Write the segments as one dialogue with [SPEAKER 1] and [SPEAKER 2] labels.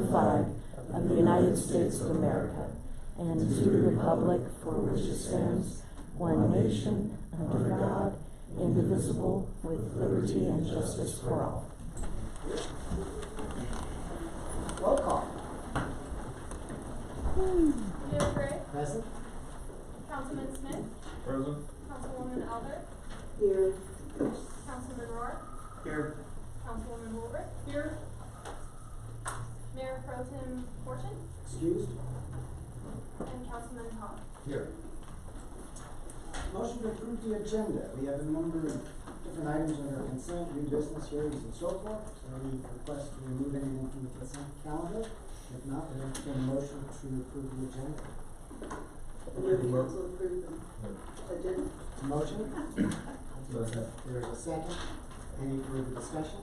[SPEAKER 1] flag of the United States of America and to the republic for which it stands, one nation, under God, indivisible, with liberty and justice for all.
[SPEAKER 2] Roll call.
[SPEAKER 3] Mayor Gray.
[SPEAKER 2] Present.
[SPEAKER 3] Councilman Smith.
[SPEAKER 4] Present.
[SPEAKER 3] Councilwoman Elder.
[SPEAKER 1] Here.
[SPEAKER 3] Councilman Rohr.
[SPEAKER 4] Here.
[SPEAKER 3] Councilwoman Woolrich. Here. Mayor Pro Tem Fortune.
[SPEAKER 2] Excused.
[SPEAKER 3] And Councilman Todd.
[SPEAKER 4] Here.
[SPEAKER 2] Motion to approve the agenda. We have a number of different items under consent, new business, hearings, and so forth. Is there any request to remove anything from the consent calendar? If not, we entertain a motion to approve the agenda. Motion? There's a second. Any further discussion?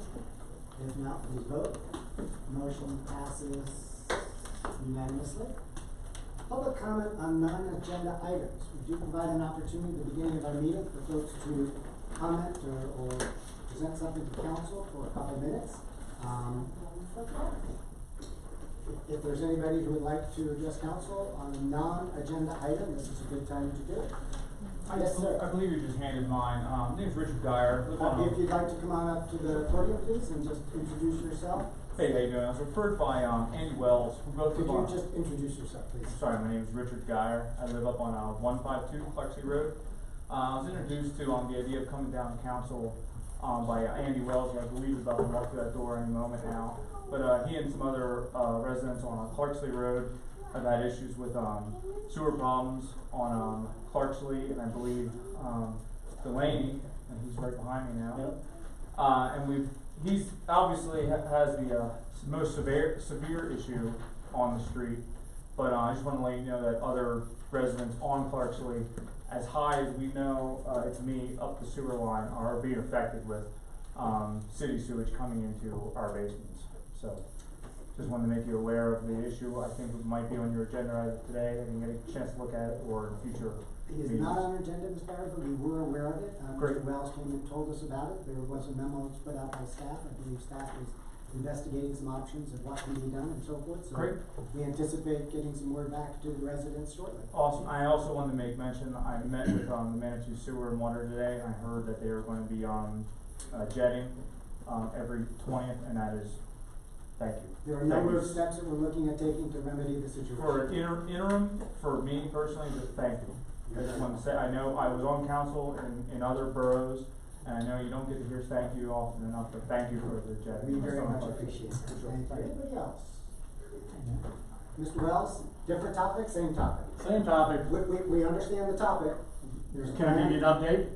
[SPEAKER 2] If not, please vote. Motion passes unanimously. Public comment on non-agenda items. We do provide an opportunity at the beginning of our meeting for folks to comment or present something to council for a couple minutes. If there's anybody who would like to address council on a non-agenda item, this is a good time to do it. Yes, sir.
[SPEAKER 4] I believe you just handed mine. My name is Richard Geyer.
[SPEAKER 2] If you'd like to come on up to the podium, please, and just introduce yourself.
[SPEAKER 4] Hey, how you doing? I was referred by Andy Wells. We both
[SPEAKER 2] Could
[SPEAKER 4] live
[SPEAKER 2] you
[SPEAKER 4] on.
[SPEAKER 2] just introduce yourself, please?
[SPEAKER 4] Sorry, my name is Richard Geyer. I live up on 152 Clarksey Road. I was introduced to the idea of coming down to council by Andy Wells, who I believe is about to walk through that door any moment now. But he and some other residents on Clarksey Road have had issues with sewer problems on Clarksey and I believe Delaney, and he's right behind me now.
[SPEAKER 2] Yep.
[SPEAKER 4] And he's obviously has the most severe issue on the street, but I just want to let you know that other residents on Clarksey, as high as we know it's me up the sewer line, are being affected with city sewage coming into our basements. So just wanted to make you aware of the issue. I think it might be on your agenda either today. I didn't get a chance to look at it, or in future
[SPEAKER 2] It is
[SPEAKER 4] meetings.
[SPEAKER 2] not on our agenda, Ms. Barrett, but we were aware of it.
[SPEAKER 4] Great.
[SPEAKER 2] Mr. Wells came and told us about it. There was a memo put out by staff. I believe staff is investigating some options of what can be done and so forth. So
[SPEAKER 4] Great.
[SPEAKER 2] we anticipate getting some word back to the residents shortly.
[SPEAKER 4] Awesome. I also wanted to make mention, I met with the Manitou Sewer and Water today, and I heard that they are going to be jetting every 20th, and that is, thank you.
[SPEAKER 2] There are a number of steps that we're looking at taking to remedy the situation.
[SPEAKER 4] For interim, for me personally, just thank you. I just want to say, I know I was on council in other boroughs, and I know you don't get to hear thank you often enough, but thank you for the jetting.
[SPEAKER 2] We very much appreciate it.
[SPEAKER 4] For sure.
[SPEAKER 2] Thank you. Anybody else? Mr. Wells, different topic, same topic.
[SPEAKER 5] Same topic.
[SPEAKER 2] We understand the topic. There's a
[SPEAKER 5] Can I give you an update?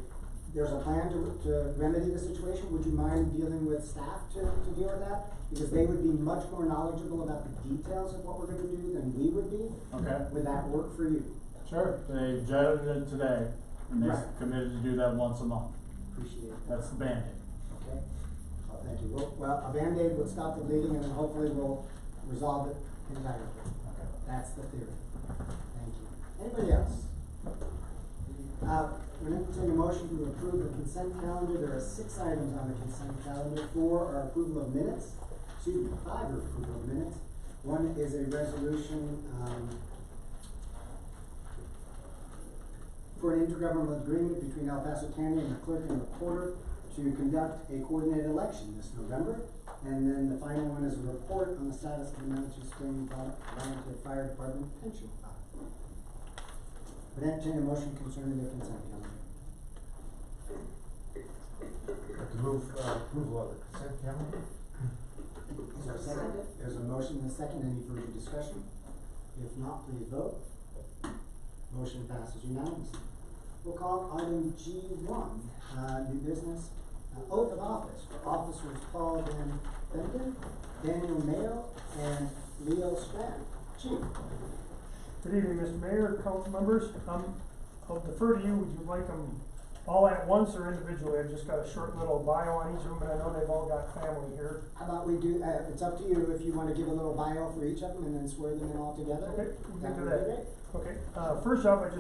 [SPEAKER 2] There's a plan to remedy the situation. Would you mind dealing with staff to deal with that? Because they would be much more knowledgeable about the details of what we're gonna do than we would be.
[SPEAKER 5] Okay.
[SPEAKER 2] Would that work for you?
[SPEAKER 5] Sure. They jetted it today, and they
[SPEAKER 2] Right.
[SPEAKER 5] committed to do that once a month.
[SPEAKER 2] Appreciate it.
[SPEAKER 5] That's the Band-Aid.
[SPEAKER 2] Okay. Thank you. Well, a Band-Aid would stop the bleeding and then hopefully we'll resolve it entirely.
[SPEAKER 5] Okay.
[SPEAKER 2] That's the theory. Thank you. Anybody else? We're entertaining a motion to approve the consent calendar. There are 6 items on the consent calendar. 4 are approval of minutes. 5 are approval of minutes. 1 is a resolution, for an intergovernmental agreement between El Paso County and the clerk and recorder to conduct a coordinated election this November. And then the final one is a report on the status of the Manitou Spring Volunteer Fire Department pension fund. Would entertain a motion concerning the consent calendar.
[SPEAKER 6] To move approval of the consent calendar.
[SPEAKER 2] Is there a second? There's a motion and a second. Any further discussion? If not, please vote. Motion passes unanimously. We'll call item G1, new business, oath of office for officers Paul Van Benden, Daniel Mayo, and Leo Strand. Chief.
[SPEAKER 7] Good evening, Mr. Mayor, council members. I'll defer to you. Would you like them all at once or individually? I've just got a short little bio on each of them, but I know they've all got family here.
[SPEAKER 2] How about we do, it's up to you if you want to give a little bio for each of them and then swear them in all together.
[SPEAKER 7] Okay, we can do
[SPEAKER 2] would
[SPEAKER 7] that.
[SPEAKER 2] be great.
[SPEAKER 7] Okay, first off, I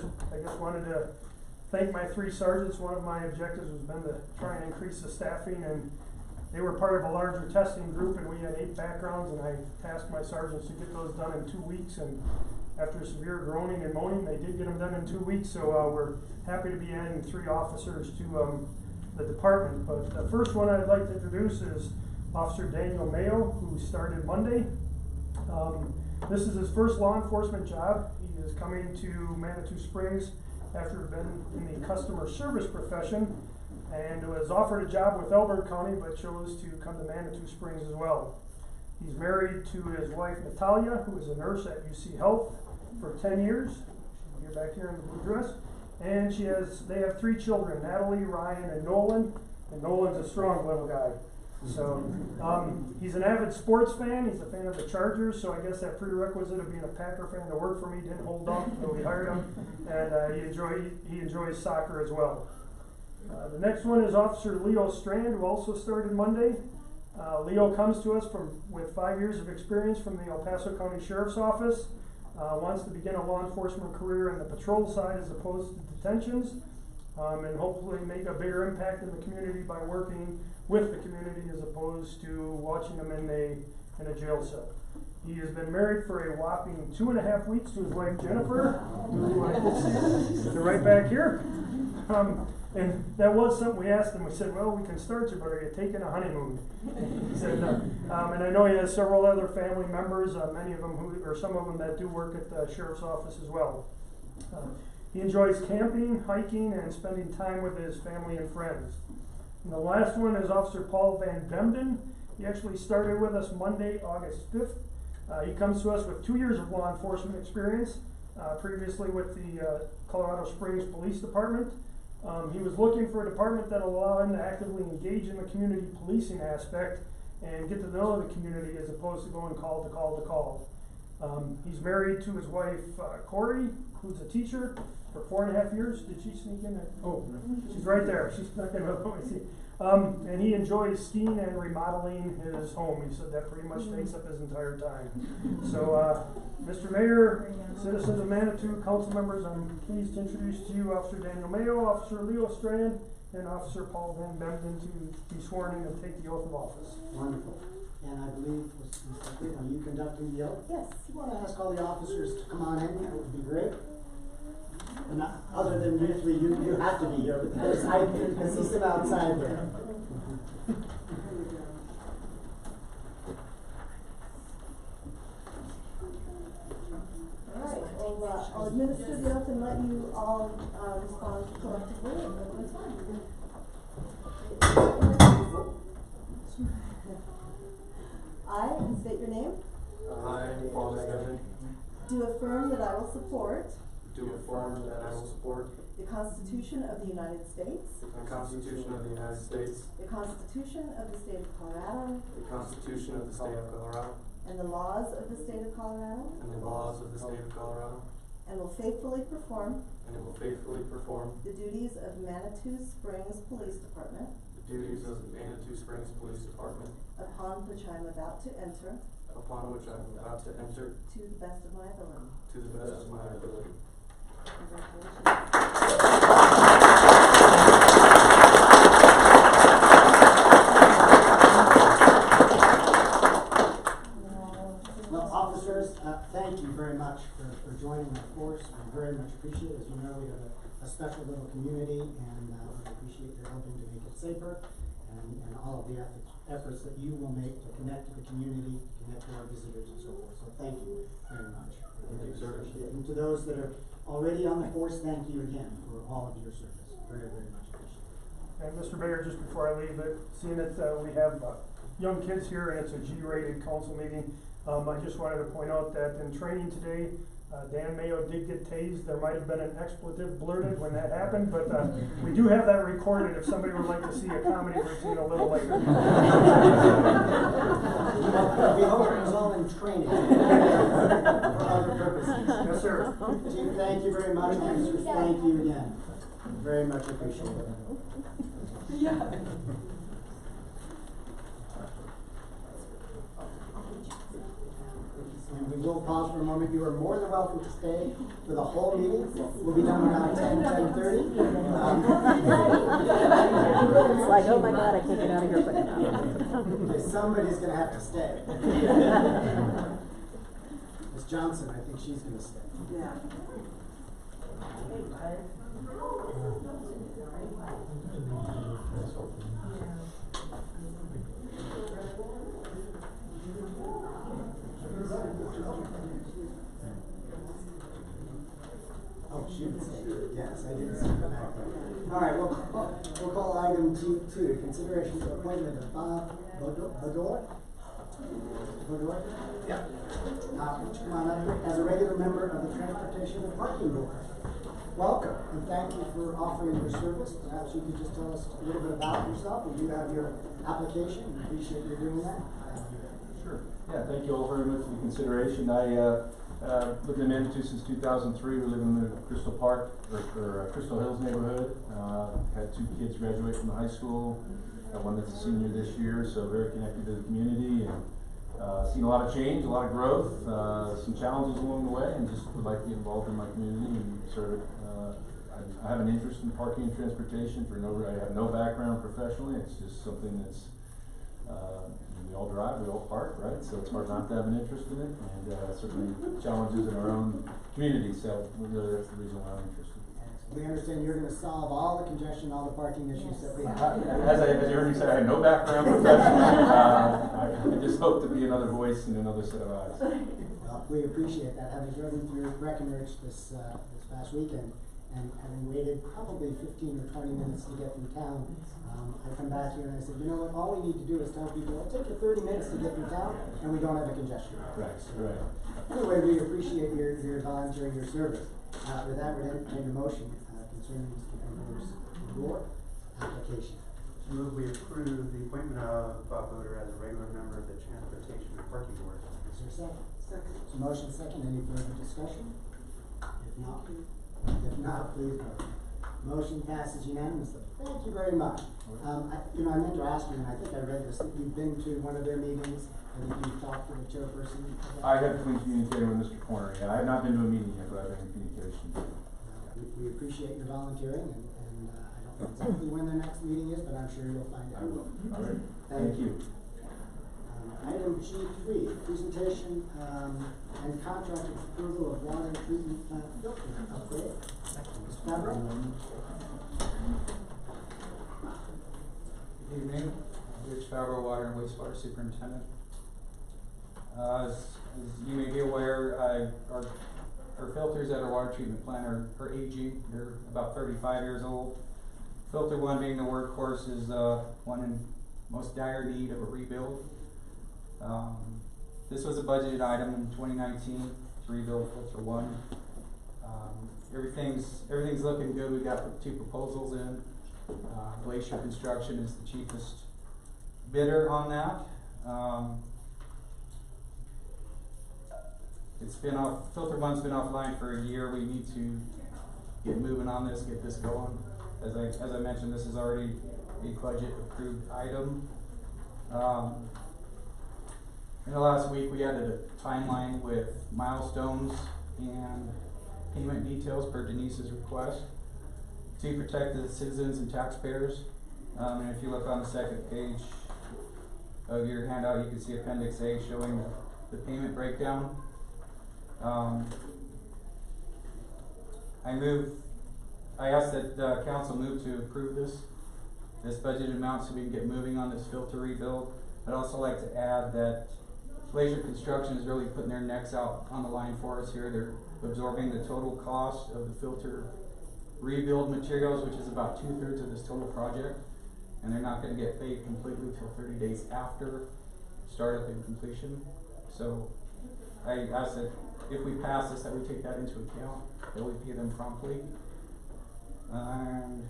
[SPEAKER 7] just wanted to thank my 3 sergeants. One of my objectives has been to try and increase the staffing and They were part of a larger testing group, and we had 8 backgrounds, and I tasked my sergeants to get those done in 2 weeks, and after severe groaning and moaning, they did get them done in 2 weeks, so we're happy to be adding 3 officers to the department. But the first one I'd like to introduce is Officer Daniel Mayo, who started Monday. This is his first law enforcement job. He is coming to Manitou Springs after been in the customer service profession, and was offered a job with Elbert County, but chose to come to Manitou Springs as well. He's married to his wife Natalia, who is a nurse at UC Health for 10 years. You're back here in the blue dress. And they have 3 children, Natalie, Ryan, and Nolan. And Nolan's a strong little guy. So he's an avid sports fan. He's a fan of the Chargers. So I guess that prerequisite of being a Packer fan to work for me didn't hold up. So we hired him, and he enjoys soccer as well. The next one is Officer Leo Strand, who also started Monday. Leo comes to us with 5 years of experience from the El Paso County Sheriff's Office. Wants to begin a law enforcement career on the patrol side as opposed to detentions, and hopefully make a bigger impact in the community by working with the community as opposed to watching them in a jail cell. He has been married for a whopping 2.5 weeks to his wife Jennifer, who I can see right back here. And that was something we asked him. We said, well, we can start you, but are you taking a honeymoon? He said no. And I know he has several other family members, many of them some of them that do work at the sheriff's office as well. He enjoys camping, hiking, and spending time with his family and friends. And the last one is Officer Paul Van Bemden. He actually started with us Monday, August 5th. He comes to us with 2 years of law enforcement experience, previously with the Colorado Springs Police Department. He was looking for a department that will allow him to actively engage in the community policing aspect and get to know the community as opposed to going call to call to call. He's married to his wife, Corey, who's a teacher for 4.5 years. Did she sneak in? Oh, she's right there. She's not going to see. And he enjoys skiing and remodeling his home. He said that pretty much takes up his entire time. So, Mr. Mayor, citizens of Manitou, council members, I'm pleased to introduce to you Officer Daniel Mayo, Officer Leo Strand, and Officer Paul Van Bemden to be sworn in and take the oath of office.
[SPEAKER 2] Wonderful. And I believe, Ms. Green, are you conducting the oath?
[SPEAKER 1] Yes.
[SPEAKER 2] If you want to ask all the officers to come on in, that would be great. And not, other than you 3, you have to be here because I see some outside there.
[SPEAKER 1] All right, well, I'll administer the oath and let you all respond collectively, and then it's fine. I, and state your name,
[SPEAKER 8] I, Paul Van
[SPEAKER 1] do affirm that I will support
[SPEAKER 8] do affirm that I will support
[SPEAKER 1] the Constitution of the United States,
[SPEAKER 8] the Constitution of the United States,
[SPEAKER 1] the Constitution of the State of Colorado,
[SPEAKER 8] the Constitution of the State of Colorado,
[SPEAKER 1] and the laws of the State of Colorado,
[SPEAKER 8] and the laws of the State of Colorado,
[SPEAKER 1] and will faithfully perform
[SPEAKER 8] and will faithfully perform
[SPEAKER 1] the duties of Manitou Springs Police Department,
[SPEAKER 8] the duties of the Manitou Springs Police Department,
[SPEAKER 1] upon which I am about to enter,
[SPEAKER 8] upon which I am about to enter
[SPEAKER 1] to the best of my ability.
[SPEAKER 8] to the best of my ability.
[SPEAKER 2] Well, officers, thank you very much for joining our force. We very much appreciate it. As you know, we have a special little community, and we appreciate your helping to make it safer and all of the efforts that you will make to connect to the community, connect to our visitors and so forth. So thank you very much.
[SPEAKER 8] Thank you, sir.
[SPEAKER 2] And to those that are already on the force, thank you again for all of your service. Very, very much appreciated.
[SPEAKER 7] And Mr. Mayor, just before I leave, seeing that we have young kids here and it's a G-rated council meeting, I just wanted to point out that in training today, Dan Mayo did get tased. There might have been an expletive blurted when that happened, but we do have that recorded if somebody would like to see a comedy routine a little later.
[SPEAKER 2] We hope it was all in training for other purposes.
[SPEAKER 7] Yes, sir.
[SPEAKER 2] Chief, thank you very much. Officers, thank you again. Very much appreciated.
[SPEAKER 1] Yeah.
[SPEAKER 2] And we will pause for a moment. You are more than welcome to stay for the whole meeting. We'll be done around 10:30.
[SPEAKER 1] It's like, oh my God, I can't get out of here quick enough.
[SPEAKER 2] Somebody's gonna have to stay. Ms. Johnson, I think she's gonna stay.
[SPEAKER 9] Yeah.
[SPEAKER 2] Oh, she didn't say it. Yes, I didn't see her back there. All right, we'll call item G2, consideration of appointment of Bob Bador. Yeah. Come on up, as a regular member of the Transportation and Parking Board. Welcome, and thank you for offering your service. Perhaps you could just tell us a little bit about yourself. We do have your application. We appreciate you doing that.
[SPEAKER 10] Sure. Yeah, thank you all very much for the consideration. I lived in Manitou since 2003. We live in the Crystal Park, or Crystal Hills neighborhood. Had 2 kids graduate from the high school. One that's a senior this year, so very connected to the community, and seen a lot of change, a lot of growth, some challenges along the way, and just would like to get involved in my community and serve it. I have an interest in parking and transportation. I have no background professionally. It's just something that's we all drive, we all park, right? So it's hard not to have an interest in it, and certainly challenges in our own community. So really, that's the reason why I'm interested.
[SPEAKER 2] We understand you're gonna solve all the congestion, all the parking issues that we have.
[SPEAKER 10] As you heard me say, I have no background professionally. I just hope to be another voice and another set of eyes.
[SPEAKER 2] Well, we appreciate that, having driven through Breckenridge this past weekend, and having waited probably 15 or 20 minutes to get through town. I come back here and I said, you know what, all we need to do is tell people, it'll take you 30 minutes to get through town, and we don't have a congestion.
[SPEAKER 10] Right.
[SPEAKER 2] Anyway, we appreciate your volunteering your service. With that, we're entertaining a motion concerning Mr. Bador's board application.
[SPEAKER 8] Move we approve the appointment of Bob Boder as a regular member of the Transportation and Parking Board.
[SPEAKER 2] Is there a second?
[SPEAKER 9] Second.
[SPEAKER 2] So motion second, any further discussion? If not, please vote. Motion passes unanimously. Thank you very much. I meant to ask you, and I think I read this, that you've been to one of their meetings, and that you've talked to the chairperson.
[SPEAKER 10] I have been communicating with Mr. Corner. Yeah, I have not been to a meeting yet, but I've been in communication.
[SPEAKER 2] We appreciate your volunteering, and I don't know exactly when the next meeting is, but I'm sure you'll find out.
[SPEAKER 10] I will. All right.
[SPEAKER 2] Thank
[SPEAKER 10] Thank you.
[SPEAKER 2] Item G3, presentation and contract approval of water treatment plant filter upgrade. Mr. Fabro?
[SPEAKER 11] Good evening, Rich Fabro, Water and Wastewater Superintendent. As you may be aware, our filters at our water treatment plant are aging. They're about 35 years old. Filter 1 being the workhorse is one in most dire need of a rebuild. This was a budgeted item in 2019 to rebuild filter 1. Everything's looking good. We've got 2 proposals in. Glacier Construction is the cheapest bidder on that. Filter 1's been offline for a year. We need to get moving on this, get this going. As I mentioned, this is already a budget approved item. In the last week, we added a timeline with milestones and payment details per Denise's request to protect the citizens and taxpayers. And if you look on the second page of your handout, you can see Appendix A showing the payment breakdown. I asked that council move to approve this budget amount so we can get moving on this filter rebuild. I'd also like to add that Glacier Construction is really putting their necks out on the line for us here. They're absorbing the total cost of the filter rebuild materials, which is about 2/3 of this total project, and they're not going to get paid completely till 30 days after startup and completion. So I ask that if we pass this, that we take that into account, that we pay them promptly. And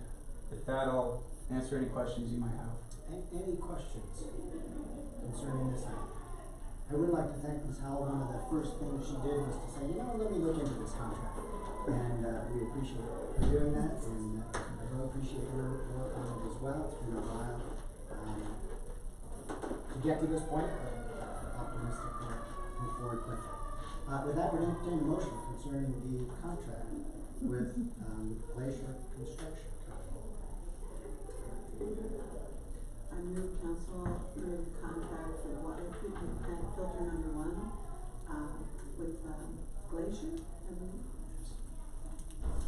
[SPEAKER 11] with that, I'll answer any questions you might have.
[SPEAKER 2] Any questions concerning this item? I would like to thank Ms. Howell. One of the first things she did was to say, let me look into this contract. And we appreciate her doing that, and I really appreciate your work on it as well. It's been a while to get to this point, but optimistic that move forward quickly. With that, we're entertaining a motion concerning the contract with Glacier Construction Company.
[SPEAKER 9] I move council approve the contract for the water treatment plant filter number 1, with, Glacier,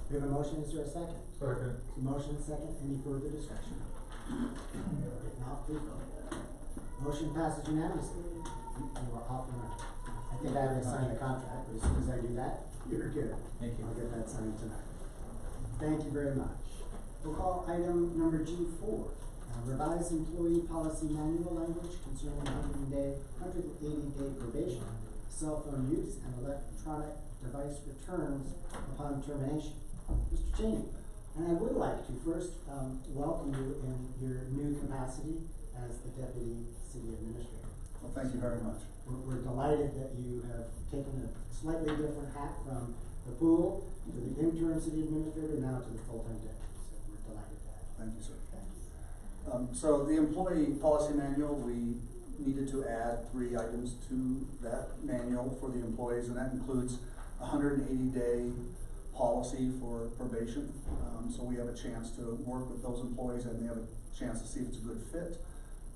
[SPEAKER 2] We have a motion, is there a second?
[SPEAKER 6] Second.
[SPEAKER 2] So motion second, any further discussion? If not, please vote. Motion passes unanimously. You are off and running. I think I have to sign the contract, but as soon as I do that, you're good.
[SPEAKER 11] Thank you.
[SPEAKER 2] I'll get that signed tonight. Thank you very much. We'll call item number G4, revised employee policy manual language concerning 180-day probation, cell phone use, and electronic device returns upon termination. Mr. Cheney, and I would like to first welcome you in your new capacity as the Deputy City Administrator.
[SPEAKER 12] Well, thank you very much.
[SPEAKER 2] We're delighted that you have taken a slightly different hat from the pool to the interim city administrator, now to the full-time deputy. So we're delighted to have you.
[SPEAKER 12] Thank you, sir.
[SPEAKER 2] Thank you.
[SPEAKER 12] So the employee policy manual, we needed to add 3 items to that manual for the employees, and that includes a 180-day policy for probation. So we have a chance to work with those employees, and they have a chance to see if it's a good fit.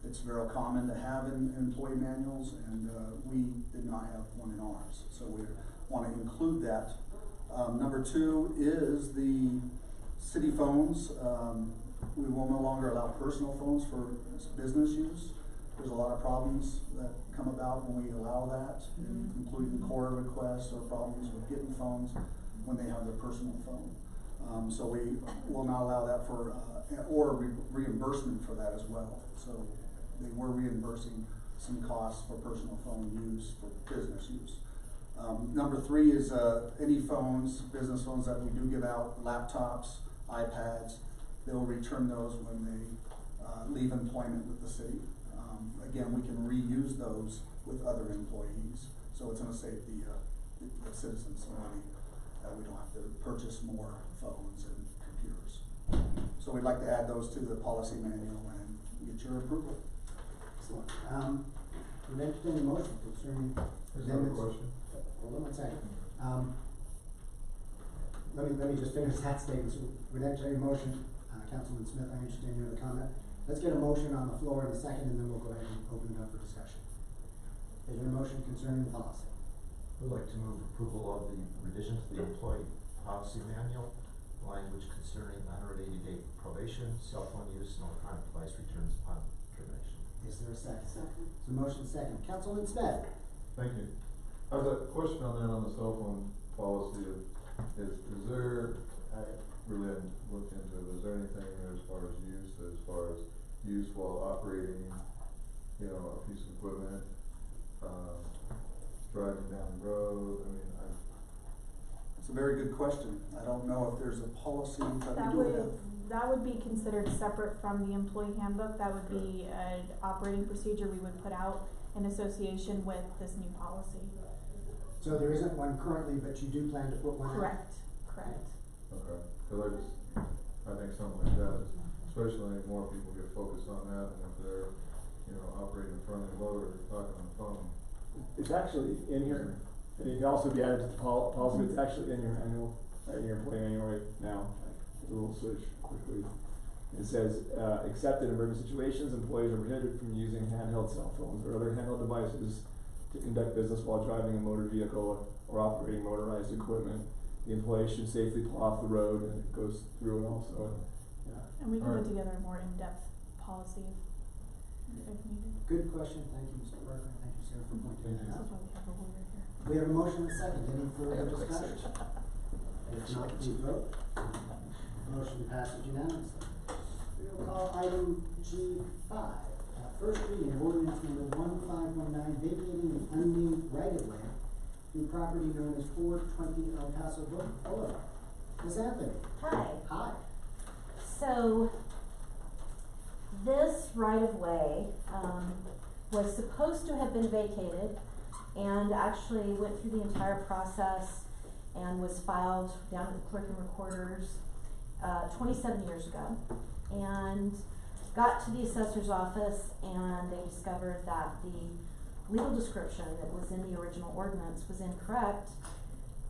[SPEAKER 12] It's very common to have in employee manuals, and we did not have one in ours. So we want to include that. Number 2 is the city phones. We will no longer allow personal phones for business use. There's a lot of problems that come about when we allow that, including core requests or problems with getting phones when they have their personal phone. So we will not allow that for, or reimbursement for that as well. So they were reimbursing some costs for personal phone use for business use. Number 3 is any phones, business phones that we do give out, laptops, iPads, they'll return those when they leave employment with the city. Again, we can reuse those with other employees, so it's going to save the citizens some money. We don't have to purchase more phones and computers. So we'd like to add those to the policy manual and get your approval.
[SPEAKER 2] Excellent. We've entertained a motion concerning.
[SPEAKER 6] There's another question.
[SPEAKER 2] Hold on one second. Let me just finish that statement. So we've entertained a motion. Councilman Smith, I understand you have a comment. Let's get a motion on the floor in a second, and then we'll go ahead and open it up for discussion. Is there a motion concerning the policy?
[SPEAKER 6] I'd like to move approval of the revision to the employee policy manual, language concerning 180-day probation, cell phone use, and electronic device returns upon termination.
[SPEAKER 2] Is there a second?
[SPEAKER 9] Second.
[SPEAKER 2] So motion second. Councilman Smith.
[SPEAKER 13] Thank you. I have a question on that, on the cell phone policy. Is there, I really haven't looked into it, is there anything there as far as use while operating, you know, a piece of equipment, driving down the road? I mean,
[SPEAKER 12] It's a very good question. I don't know if there's a policy, but
[SPEAKER 14] That
[SPEAKER 12] we do
[SPEAKER 14] would,
[SPEAKER 12] have.
[SPEAKER 14] that would be considered separate from the employee handbook. That would be an operating procedure we would put out in association with this new policy.
[SPEAKER 2] So there isn't one currently, but you do plan to put one out?
[SPEAKER 14] Correct, correct.
[SPEAKER 13] okay, cause I think something like that, especially more people get focused on that, and if they're, you know, operating in front of the loader, talking on the phone.
[SPEAKER 15] It's actually in here, and it can also be added to the policy, but it's actually in your manual, in your employee manual right now. We'll switch quickly. It says, except in emergency situations, employees are prohibited from using handheld cell phones or other handheld devices to conduct business while driving a motor vehicle or operating motorized equipment. The employee should safely pull off the road, and it goes through it also. Yeah.
[SPEAKER 14] And we can
[SPEAKER 13] Alright.
[SPEAKER 14] put together a more in-depth policy if needed.
[SPEAKER 2] Good question. Thank you, Mr. Parker. Thank you, sir, for pointing that
[SPEAKER 14] That's
[SPEAKER 2] out.
[SPEAKER 14] why we have a lawyer here.
[SPEAKER 2] We have a motion and a second. Any further discussion? If not, please vote. Motion passes unanimously. We will call item G5. First reading of ordinance number 1519, vacating the unnamed right-of-way through property known as 420 El Paso Boulevard. Ms. Anthony.
[SPEAKER 1] Hi.
[SPEAKER 2] Hi.
[SPEAKER 1] So, this right-of-way, was supposed to have been vacated and actually went through the entire process and was filed down at the clerk and recorder's 27 years ago, and got to the assessor's office, and they discovered that the legal description that was in the original ordinance was incorrect,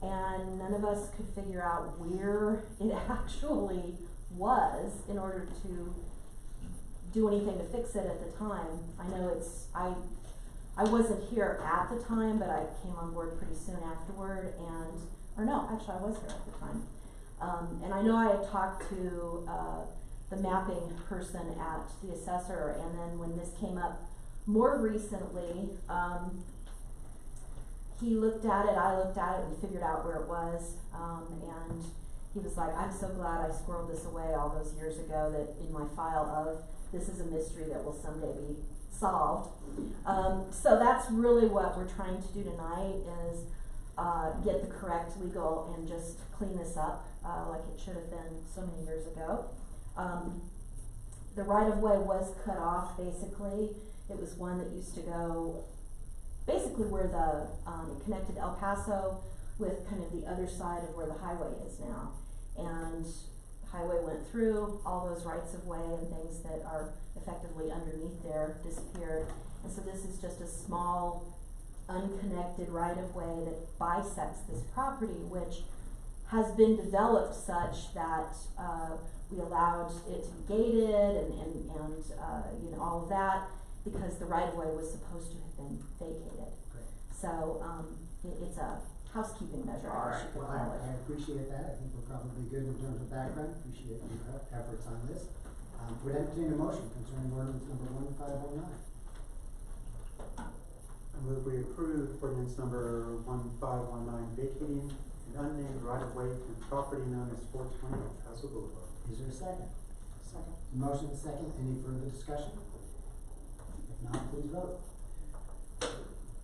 [SPEAKER 1] and none of us could figure out where it actually was in order to do anything to fix it at the time. I know I wasn't here at the time, but I came on board pretty soon afterward, or no, actually I was here at the time. And I know I had talked to the mapping person at the assessor, and then when this came up more recently, he looked at it, I looked at it, and figured out where it was, and he was like, I'm so glad I squirreled this away all those years ago, that in my file of, this is a mystery that will someday be solved. So that's really what we're trying to do tonight, is get the correct legal and just clean this up like it should have been so many years ago. The right-of-way was cut off, basically. It was one that used to go basically where the it connected El Paso with kind of the other side of where the highway is now. And highway went through, all those rights of way and things that are effectively underneath there disappeared. And so this is just a small, unconnected right of way that bisects this property, which has been developed such that we allowed it to be gated and you know, all of that, because the right of way was supposed to have been vacated.
[SPEAKER 2] Great.
[SPEAKER 1] So it's a housekeeping measure, I guess you could
[SPEAKER 2] Well,
[SPEAKER 1] call it.
[SPEAKER 2] I appreciate that. I think we're probably good in terms of background. Appreciate your efforts on this. Would entertain a motion concerning ordinance number 1519.
[SPEAKER 8] I move we approve ordinance number 1519, vacating an unnamed right-of-way to property known as 420 El Paso Boulevard.
[SPEAKER 2] Is there a second? Second. Motion is second. Any further discussion? If not, please vote.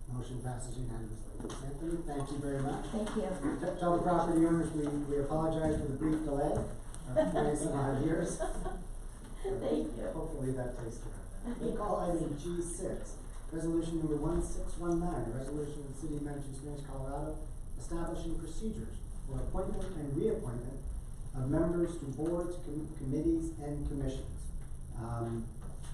[SPEAKER 2] Motion passes unanimously. Ms. Anthony, thank you very much.
[SPEAKER 1] Thank you.
[SPEAKER 2] Tell the property owners we apologize for the brief delay of 20-some-odd years.
[SPEAKER 1] Thank you.
[SPEAKER 2] Hopefully that takes care of that. We call item G6, resolution number 1619, a resolution of the City of Medici Springs, Colorado, establishing procedures for appointment and reappointment of members to boards, committees, and commissions.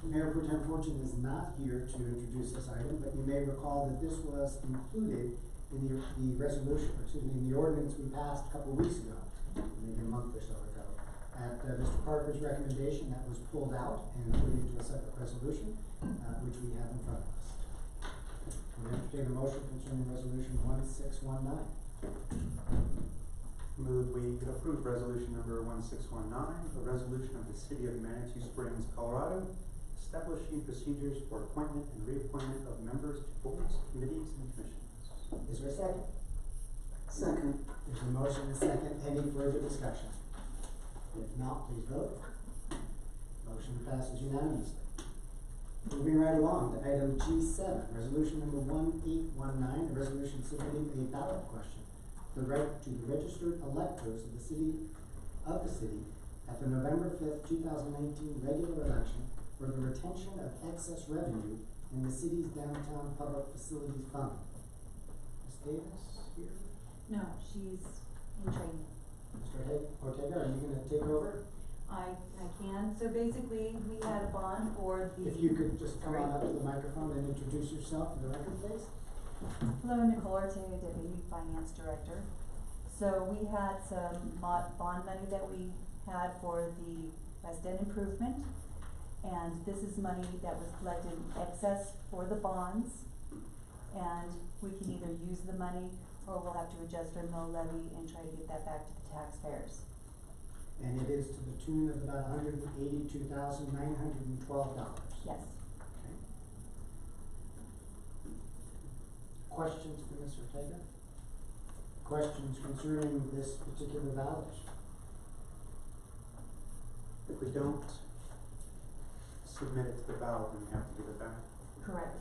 [SPEAKER 2] Mayor Pro Tem Fortune is not here to introduce this item, but you may recall that this was included in the resolution, in the ordinance we passed a couple of weeks ago, maybe a month or so ago. At Mr. Parker's recommendation, that was pulled out and put into a separate resolution, which we have in front of us. We entertain a motion concerning resolution 1619.
[SPEAKER 8] Move we approve resolution number 1619, a resolution of the City of Manitou Springs, Colorado, establishing procedures for appointment and reappointment of members to boards, committees, and commissions.
[SPEAKER 2] Is there a second?
[SPEAKER 9] Second.
[SPEAKER 2] There's a motion and a second. Any further discussion? If not, please vote. Motion passes unanimously. Moving right along to item G7, resolution number 1819, a resolution submitting a ballot question to the registered electors of the city at the November 5th, 2019 regular election for the retention of excess revenue in the city's downtown public facilities fund. Ms. Davis here?
[SPEAKER 16] No, she's in training.
[SPEAKER 2] Mr. Ortega, are you gonna take over?
[SPEAKER 16] I can. So basically, we had a bond for the.
[SPEAKER 2] If you could just come on up to the microphone and introduce yourself for the record, please.
[SPEAKER 16] Hello, Nicole Ortega, Deputy Finance Director. So we had some bond money that we had for the West End improvement. And this is money that was collected in excess for the bonds. And we can either use the money or we'll have to adjust our mill levy and try to get that back to the taxpayers.
[SPEAKER 2] And it is to the tune of about $182,912.
[SPEAKER 16] Yes.
[SPEAKER 2] Okay. Questions for Ms. Ortega? Questions concerning this particular ballot issue?
[SPEAKER 8] If we don't submit it to the ballot, then we have to give it back.
[SPEAKER 16] Correct.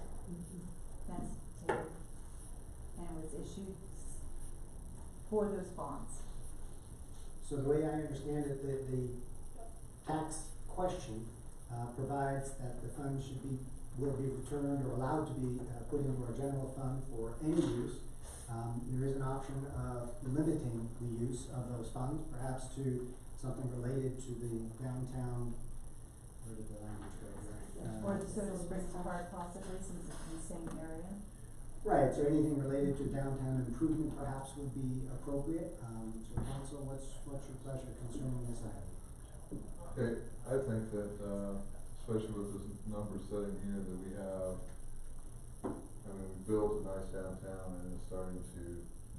[SPEAKER 16] That's taken. And it was issued for those bonds.
[SPEAKER 2] So the way I understand it, the tax question provides that the funds will be returned or allowed to be put into our general fund for any use. There is an option of limiting the use of those funds, perhaps to something related to the downtown, where did the language go here?
[SPEAKER 16] Or the Soda Springs Park possibly, since it's in the same area.
[SPEAKER 2] Right, so anything related to downtown improvement perhaps would be appropriate. So council, what's your pleasure concerning this item?
[SPEAKER 13] Okay, I think that, especially with this number setting here that we have, I mean, we built a nice downtown and it's starting to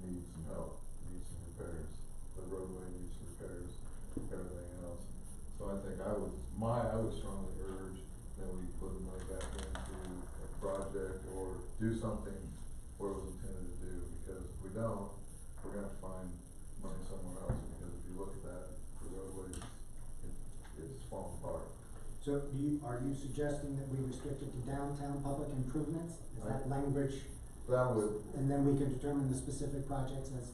[SPEAKER 13] need some help, need some repairs. The roadway needs some repairs, everything else. So I think I would strongly urge that we put the money back into a project or do something where it was intended to do, because if we don't, we're gonna find money somewhere else, because if you look at that, the roadways, it's falling apart.
[SPEAKER 2] So are you suggesting that we restrict it to downtown public improvements? Is that language?
[SPEAKER 13] That would.
[SPEAKER 2] And then we can determine the specific projects as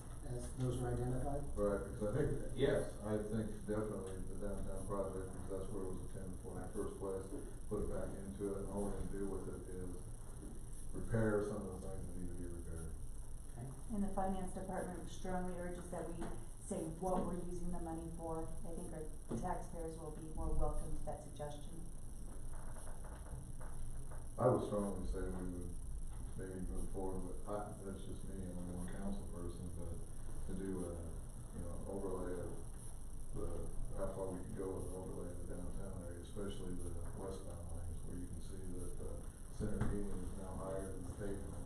[SPEAKER 2] those are identified?
[SPEAKER 13] Right, because I think, yes, I think definitely the downtown project, because that's where it was intended for in the first place, put it back into it, and all we're gonna do with it is repair some of the things that need to be repaired.
[SPEAKER 2] Okay.
[SPEAKER 16] And the finance department strongly urges that we say what we're using the money for. I think our taxpayers will be more welcome to that suggestion.
[SPEAKER 13] I would strongly say we would maybe move forward with, that's just me, I'm only one council person, but to do a, overlay of how far we can go with an overlay of the downtown area, especially the westbound lanes, where you can see that center median is now higher than the pavement.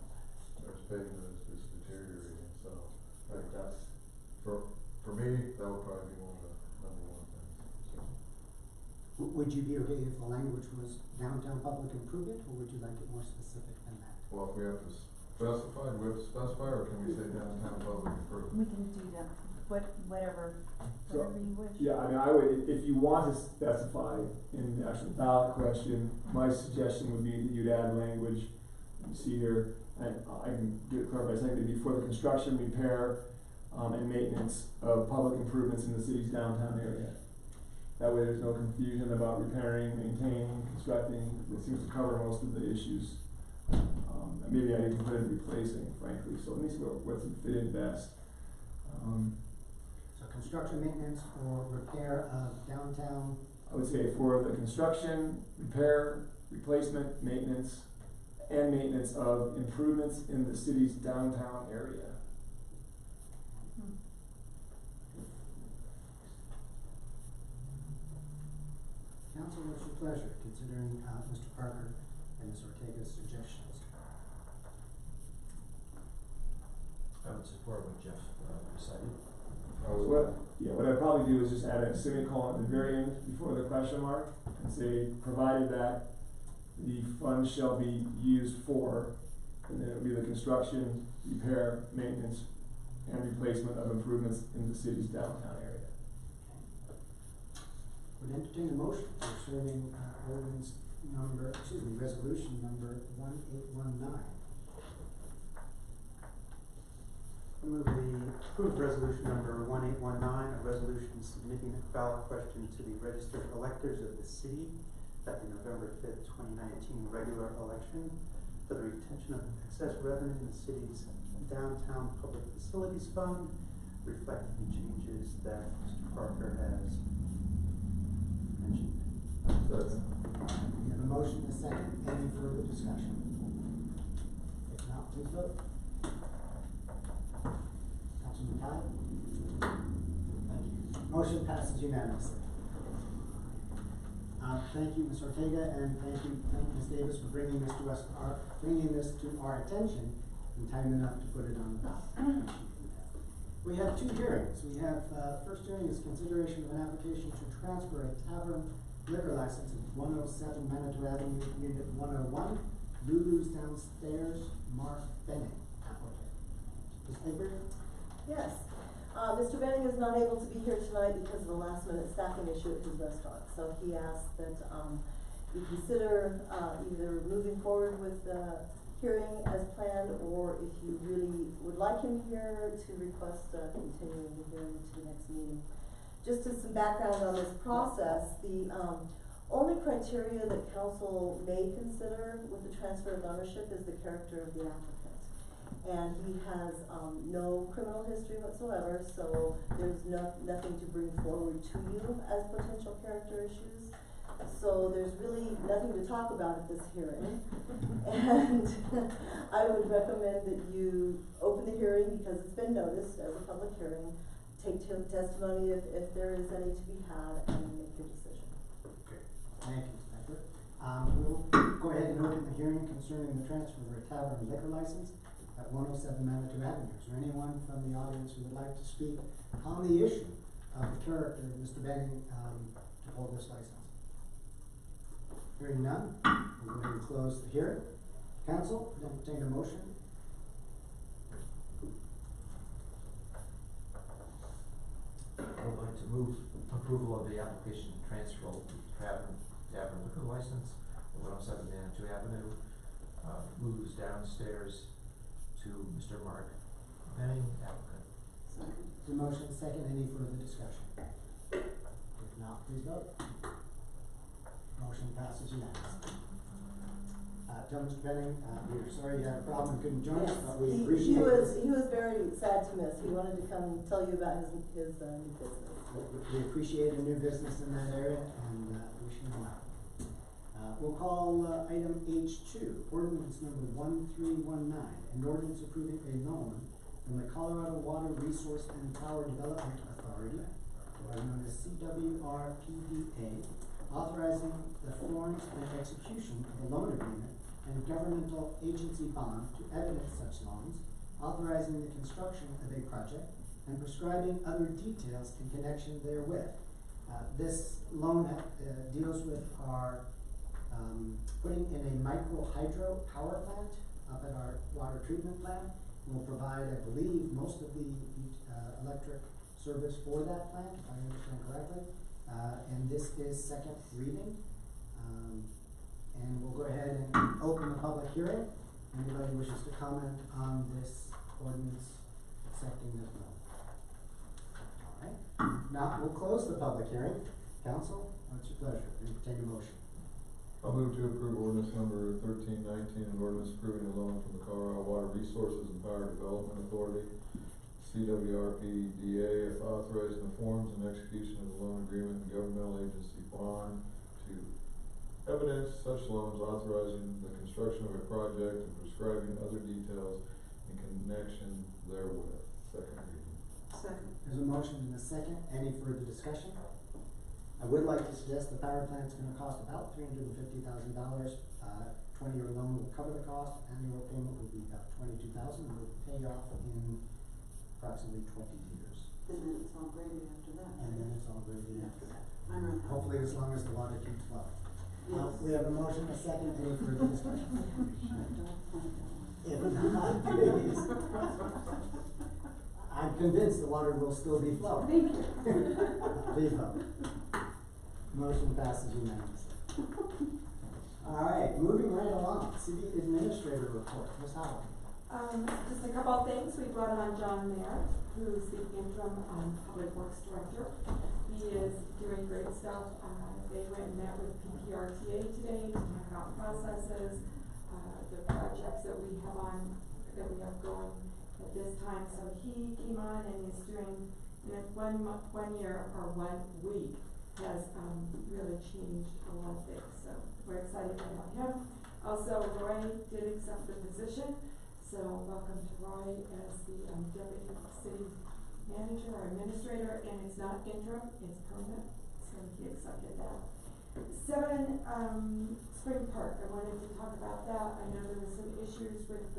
[SPEAKER 13] There's pavement that's just deteriorating, so I think that's, for me, that would probably be one of the number one things, so.
[SPEAKER 2] Would you be okay if the language was downtown public improvement, or would you like it more specific than that?
[SPEAKER 13] Well, if we have to specify, do we have to specify, or can we say downtown public improvement?
[SPEAKER 16] We can do that, whatever you wish.
[SPEAKER 15] Yeah, I mean, I would, if you want to specify in the actual ballot question, my suggestion would be that you'd add language, you see here, and I can get it clarified, saying it'd be for the construction, repair, and maintenance of public improvements in the city's downtown area. That way there's no confusion about repairing, maintaining, constructing. It seems to cover most of the issues. Maybe I even put in replacing, frankly, so at least what's fit in best.
[SPEAKER 2] So construction, maintenance, or repair of downtown?
[SPEAKER 15] I would say for the construction, repair, replacement, maintenance, and maintenance of improvements in the city's downtown area.
[SPEAKER 2] Council, what's your pleasure, considering Mr. Parker and Ms. Ortega's suggestions?
[SPEAKER 6] I would support what Jeff recited.
[SPEAKER 15] What I'd probably do is just add a semicolon at the very end before the question mark and say, provided that the funds shall be used for, and then it would be the construction, repair, maintenance, and replacement of improvements in the city's downtown area.
[SPEAKER 2] Would entertain a motion concerning resolution number 1819.
[SPEAKER 8] I move we approve resolution number 1819, a resolution submitting a ballot question to the registered electors of the city at the November 5th, 2019 regular election for the retention of excess revenue in the city's downtown public facilities fund, reflecting changes that Mr. Parker has mentioned.
[SPEAKER 2] We have a motion and a second. Any further discussion? If not, please vote. Councilman Todd? Thank you. Motion passes unanimously. Thank you, Ms. Ortega, and thank you, Ms. Davis, for bringing this to our attention in time enough to put it on the ballot. We have two hearings. We have, first hearing is consideration of an application to transfer a tavern liquor license at 107 Manitou Avenue, Unit 101, Lulu's Downstairs, Mark Benning, applicant. Ms. Avery?
[SPEAKER 1] Yes. Mr. Benning is not able to be here tonight because of a last-minute staffing issue at his restaurant. So he asked that you consider either moving forward with the hearing as planned, or if you really would like him here, to request continuing the hearing to the next meeting. Just as some background on this process, the only criteria that council may consider with the transfer of ownership is the character of the applicant. And he has no criminal history whatsoever, so there's nothing to bring forward to you as potential character issues. so there's really nothing to talk about at this hearing. And I would recommend that you open the hearing because it's been noticed as a public hearing. Take testimony if there is any to be had and make your decision.
[SPEAKER 2] Okay. Thank you, Ms. Becker. We'll go ahead and open the hearing concerning the transfer of a tavern liquor license at 107 Manitou Avenue. Is there anyone from the audience who would like to speak on the issue of the character of Mr. Benning to hold this license? Hearing none, we'll go ahead and close the hearing. Council, entertain a motion.
[SPEAKER 6] I would like to move approval of the application to transfer of the tavern liquor license at 107 Manitou Avenue, moves downstairs to Mr. Mark Benning, applicant.
[SPEAKER 2] The motion second, any further discussion? If not, please vote. Motion passes unanimously. Tell Mr. Benning, we're sorry you had a problem and couldn't join us, but we appreciate it.
[SPEAKER 1] He was very sad to miss. He wanted to come tell you about his new business.
[SPEAKER 2] We appreciate a new business in that area and wish him well. We'll call item H2, ordinance number 1319, an ordinance approving a loan from the Colorado Water Resource and Power Development Authority, known as CWRPDA, authorizing the forms and execution of a loan agreement and governmental agency bond to evidence such loans, authorizing the construction of a project, and prescribing other details in connection therewith. This loan deals with our putting in a micro hydro power plant up at our water treatment plant. We'll provide, I believe, most of the electric service for that plant, if I understand correctly. And this is second reading. And we'll go ahead and open the public hearing. Anybody wishes to comment on this ordinance accepting this loan? All right. Now we'll close the public hearing. Council, what's your pleasure? Entertain a motion.
[SPEAKER 13] I'll move to approve ordinance number 1319, an ordinance approving a loan from the Colorado Water Resources and Power Development Authority, CWRPDA, authorizing the forms and execution of the loan agreement and governmental agency bond to evidence such loans, authorizing the construction of a project and prescribing other details in connection therewith. Second reading.
[SPEAKER 9] Second.
[SPEAKER 2] There's a motion and a second. Any further discussion? I would like to suggest the power plant's gonna cost about $350,000. 20-year loan will cover the cost. Annual payment will be about $22,000 and will pay off in approximately 20 years.
[SPEAKER 9] And then it's all gravy after that.
[SPEAKER 2] And then it's all gravy after that.
[SPEAKER 9] I'm ready.
[SPEAKER 2] Hopefully as long as the water keeps flowing.
[SPEAKER 9] Yes.
[SPEAKER 2] We have a motion, a second, any further discussion? If not, please. I'm convinced the water will still be flowing.
[SPEAKER 9] Thank you.
[SPEAKER 2] Please vote. Motion passes unanimously. All right, moving right along, city administrator report, Ms. Howard.
[SPEAKER 17] Just a couple of things. We brought on John Mayer, who's the interim public works director. He is doing great stuff. They went and met with PPRTA today to talk about processes, the projects that we have going at this time. So he came on and is doing, in 1 year or 1 week, has really changed a lot of things. So we're excited about him. Also, Roy did accept the position. So welcome to Roy as the deputy city manager or administrator, and it's not interim, it's permanent. So he accepted that. 7 Spring Park, I wanted to talk about that. I know there were some issues with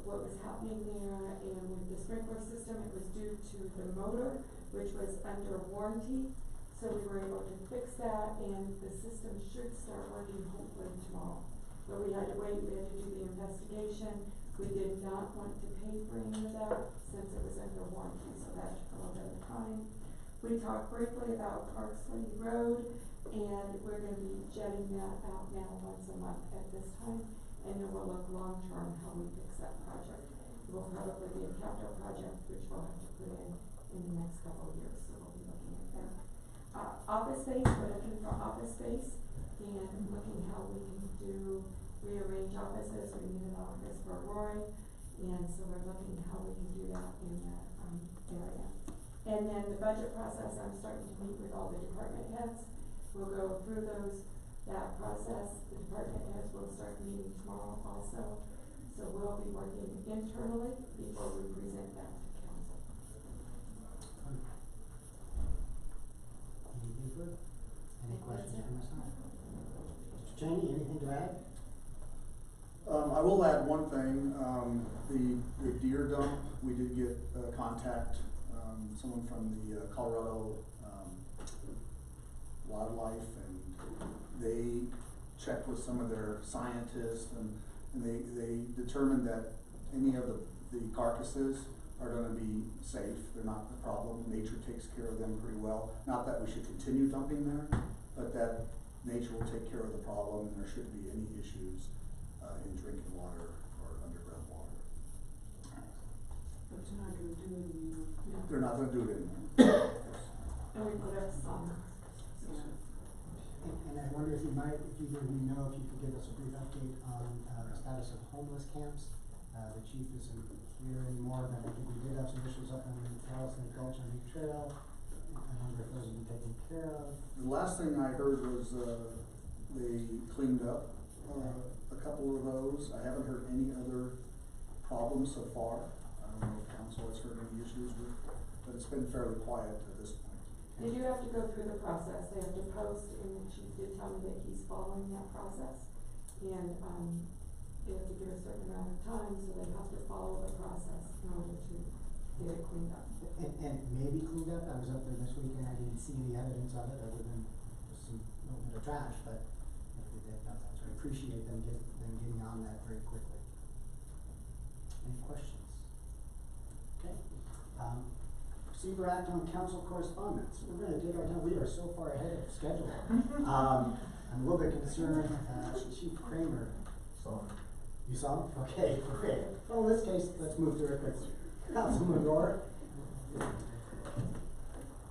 [SPEAKER 17] what was happening there, and with the sprinkler system, it was due to the motor, which was under warranty. So we were able to fix that, and the system should start working hopefully tomorrow. But we had to wait, we had to do the investigation. We did not want to pay for any of that since it was under warranty, so that took a little bit of time. We talked briefly about Clarksley Road, and we're gonna be jetting that out now once a month at this time. And then we'll look long-term how we fix that project. It will probably be a capital project, which we'll have to put in the next couple of years, so we'll be looking at that. Office space, we're looking for office space and looking how we can rearrange offices. We need an office for Roy, and so we're looking how we can do that in that area. And then the budget process, I'm starting to meet with all the department heads. we'll go through that process. The department heads will start meeting tomorrow also. So we'll be working internally before we present that to council.
[SPEAKER 2] Anything further? Any questions from us? Mr. Cheney, anything to add?
[SPEAKER 12] I will add one thing, the deer dump, we did get, contact, someone from the Colorado, Wildlife, and they checked with some of their scientists, and they determined that any of the carcasses are gonna be safe, they're not the problem, nature takes care of them pretty well. Not that we should continue dumping there, but that nature will take care of the problem, and there shouldn't be any issues in drinking water or underground water.
[SPEAKER 9] But you're not gonna do it anymore.
[SPEAKER 12] They're not gonna do it anymore.
[SPEAKER 17] And we put up some.
[SPEAKER 2] And I wonder if you might, if either of you know, if you could give us a brief update on, the status of homeless camps. The chief isn't here anymore, but I think we did have some issues up in Palestine Gulch and New Trail. I wonder if those have been taken care of.
[SPEAKER 12] The last thing I heard was, they cleaned up, a couple of those. I haven't heard any other problems so far. I don't know if council has heard any issues with, but it's been fairly quiet at this point.
[SPEAKER 17] They do have to go through the process. They have to post, and the chief did tell me that he's following that process. And, they have to give a certain amount of time, so they have to follow the process in order to get it cleaned up.
[SPEAKER 2] And maybe cleaned up, I was up there this weekend, I didn't see any evidence of it other than just some little bit of trash, but if they did, so I appreciate them getting on that very quickly. Any questions? Okay, proceed or act on council correspondence, we're gonna take our time, we are so far ahead of schedule. I'm a little bit concerned, Chief Kramer. You saw him? Okay, great. Well, in this case, let's move through it quickly. Councilman Rohr.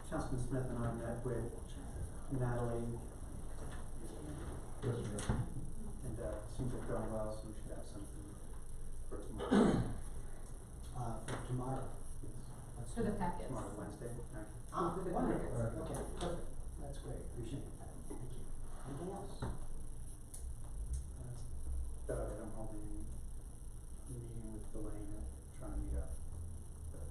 [SPEAKER 8] Councilman Smith and I met with Natalie yesterday, and seems like going well, so we should have something for tomorrow.
[SPEAKER 2] For tomorrow.
[SPEAKER 8] Yes.
[SPEAKER 3] For the packets.
[SPEAKER 8] Tomorrow, Wednesday.
[SPEAKER 2] For the
[SPEAKER 8] wonderful.
[SPEAKER 2] packets. Okay, perfect. That's great. Appreciate that. Thank you. Anything else?
[SPEAKER 8] I'm holding a meeting with Delane, trying to meet up. But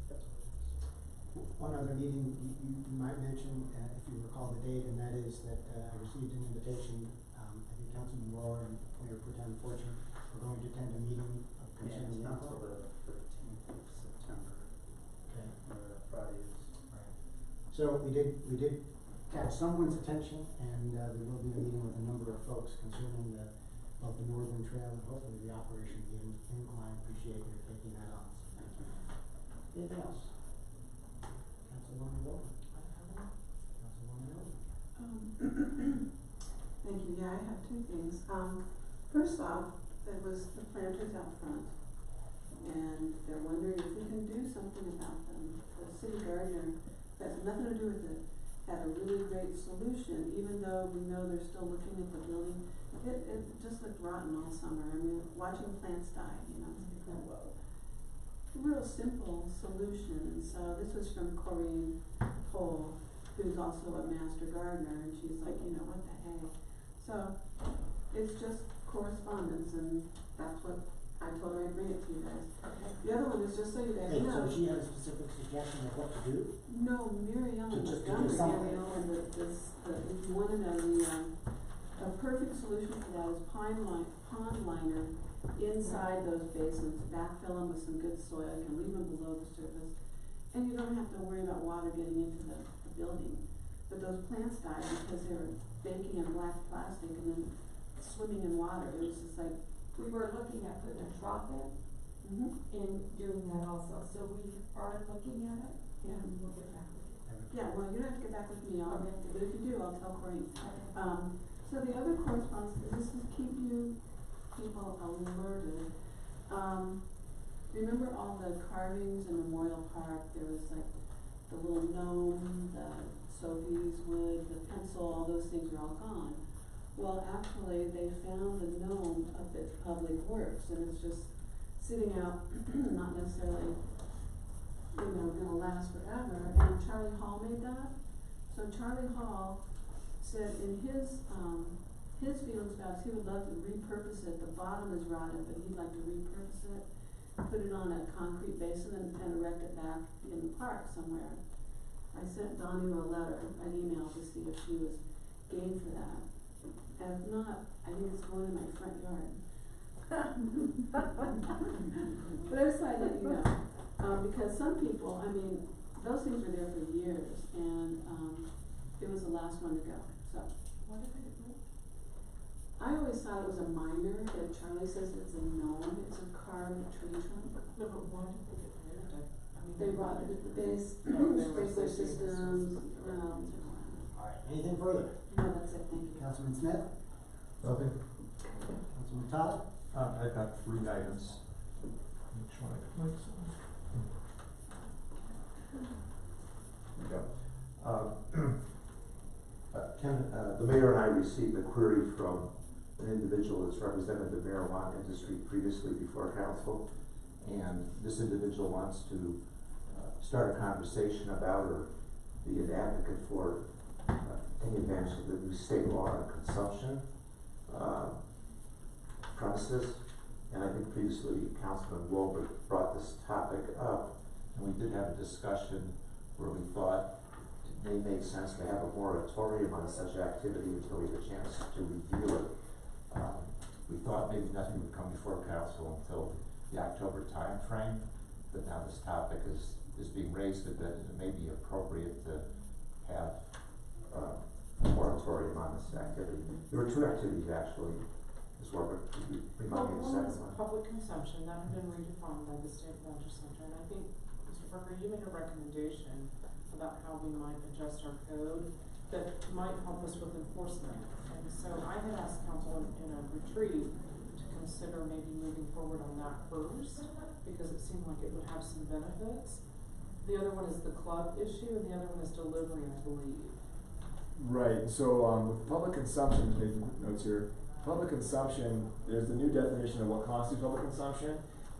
[SPEAKER 8] that's what it is.
[SPEAKER 2] One other meeting you might mention, if you recall the date, and that is that I received an invitation, I think Councilman Rohr and Mayor Pro Tem Fortune are going to attend a meeting concerning
[SPEAKER 8] It's
[SPEAKER 2] the
[SPEAKER 8] not till the 13th of September.
[SPEAKER 2] Okay.
[SPEAKER 8] Friday is.
[SPEAKER 2] Right. So we did catch someone's attention, and there will be a meeting with a number of folks concerning both the Northern Trail and hopefully the Operation Incline. Appreciate your taking that on. Thank you. Anything else? Councilwoman Rohr? Councilwoman Rohr?
[SPEAKER 9] Thank you, yeah, I have two things. First off, there was the planters out front, and they're wondering if we can do something about them. The city gardener, that has nothing to do with it, had a really great solution, even though we know they're still looking at the building. It just looked rotten all summer. I mean, watching plants die, you know, it's like, whoa. Real simple solution, and so this was from Corinne Pohl, who's also a master gardener, and she's like, you know, what the heck? So, it's just correspondence, and that's what I told her I'd bring it to you guys. The other one is just so you guys
[SPEAKER 2] Hey,
[SPEAKER 9] know.
[SPEAKER 2] so she had a specific suggestion of what to do?
[SPEAKER 9] No, Mary Ellen
[SPEAKER 2] Just to do
[SPEAKER 9] Montgomery,
[SPEAKER 2] something.
[SPEAKER 9] Mary Ellen, if you wanna know, a perfect solution for that is pond liner inside those basins, backfill them with some good soil, you can leave them below the surface. And you don't have to worry about water getting into the building. But those plants died because they were baking in black plastic and then swimming in water. It was just like,
[SPEAKER 17] We were looking at putting a trough in and doing that also, so we are looking at it, and we'll get back with you.
[SPEAKER 9] yeah, well, you don't have to get back with me, but if you do, I'll tell Corinne. So the other correspondence, this will keep you people alerted. Remember all the carvings in Memorial Park? There was like the little gnome, the Sophie's wood, the pencil, all those things are all gone. Well, actually, they found the gnome up at Public Works, and it's just sitting out, not necessarily, gonna last forever. And Charlie Hall made that. So Charlie Hall said in his feelings about it, he would love to repurpose it, the bottom is rotted, but he'd like to repurpose it, put it on a concrete basin and erect it back in the park somewhere. I sent Donnie a letter, an email to see if she was game for that. And if not, I think it's going in my front yard. But I just thought I'd let you know, because some people, I mean, those things were there for years, and, it was the last one to go, so. What did I do? I always thought it was a minor, that Charlie says it's a gnome, it's a carved tree trunk.
[SPEAKER 17] No, but why did they get rid of it? I mean,
[SPEAKER 9] They brought it, they sprinkler systems,
[SPEAKER 2] Alright, anything further?
[SPEAKER 9] no, that's it, thank you.
[SPEAKER 2] Councilman Smith?
[SPEAKER 6] Nothing.
[SPEAKER 2] Councilman Todd?
[SPEAKER 6] I've got 3 items. Make sure I can make some. There we go.
[SPEAKER 18] The mayor and I received a query from an individual that's represented the marijuana industry previously before council. And this individual wants to start a conversation about or be an advocate for taking advantage of the new state law on consumption premises. And I think previously Councilman Wilbur brought this topic up, and we did have a discussion where we thought it may make sense to have a moratorium on such activity until we have a chance to review it. We thought maybe nothing would come before council until the October timeframe, but now this topic is being raised that it may be appropriate to have a moratorium on this activity. There were 2 activities actually. Ms. Wilbur, could you remind me of the second one?
[SPEAKER 17] Public consumption, that had been redefined by the state legislature, and I think, Mr. Parker, you made a recommendation about how we might adjust our code that might help us with enforcement. And so I had asked council in a retreat to consider maybe moving forward on that first, because it seemed like it would have some benefits. The other one is the club issue, and the other one is delivery, I believe.
[SPEAKER 15] Right, so, with public consumption, taking notes here, public consumption, there's the new definition of what constitutes public consumption,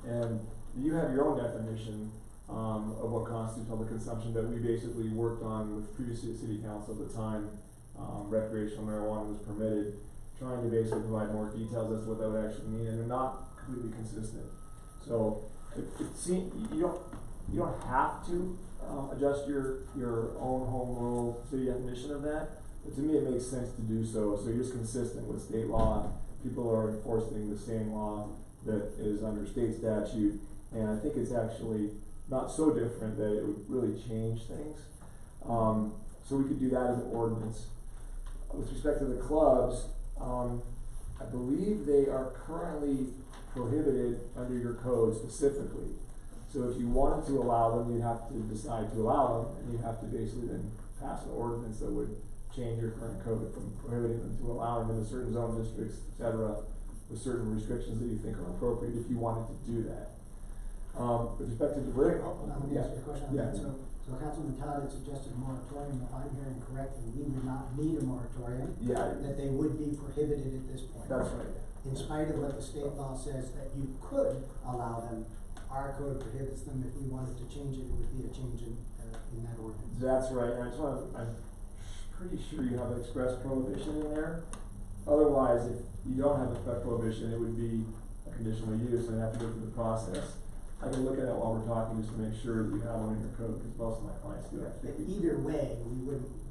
[SPEAKER 15] and you have your own definition, of what constitutes public consumption that we basically worked on with previous city council at the time, recreational marijuana was permitted, trying to basically provide more details as to what that would actually mean, and they're not completely consistent. So, it seems, you don't have to, adjust your own home rule city definition of that, but to me it makes sense to do so, so you're just consistent with state law, people are enforcing the same law that is under state statute, and I think it's actually not so different that it would really change things. So we could do that as an ordinance. With respect to the clubs, I believe they are currently prohibited under your code specifically. So if you wanted to allow them, you'd have to decide to allow them, and you'd have to basically then pass an ordinance that would change your current code from prohibiting them to allowing them in certain zone districts, et cetera, with certain restrictions that you think are appropriate if you wanted to do that. With respect to the break.
[SPEAKER 2] Let me ask you a question on
[SPEAKER 15] Yeah.
[SPEAKER 2] that. So Councilman Todd had suggested a moratorium. If I'm hearing correctly, we would not need a moratorium.
[SPEAKER 15] Yeah.
[SPEAKER 2] That they would be prohibited at this point.
[SPEAKER 15] That's right.
[SPEAKER 2] In spite of what the state law says that you could allow them, our code prohibits them. If we wanted to change it, it would be a change in that ordinance.
[SPEAKER 15] That's right, and I'm pretty sure you have express prohibition in there. Otherwise, if you don't have express prohibition, it would be a conditional use and have to go through the process. I can look at it while we're talking just to make sure that you have one in your code, because most of my clients do that.
[SPEAKER 2] Either way,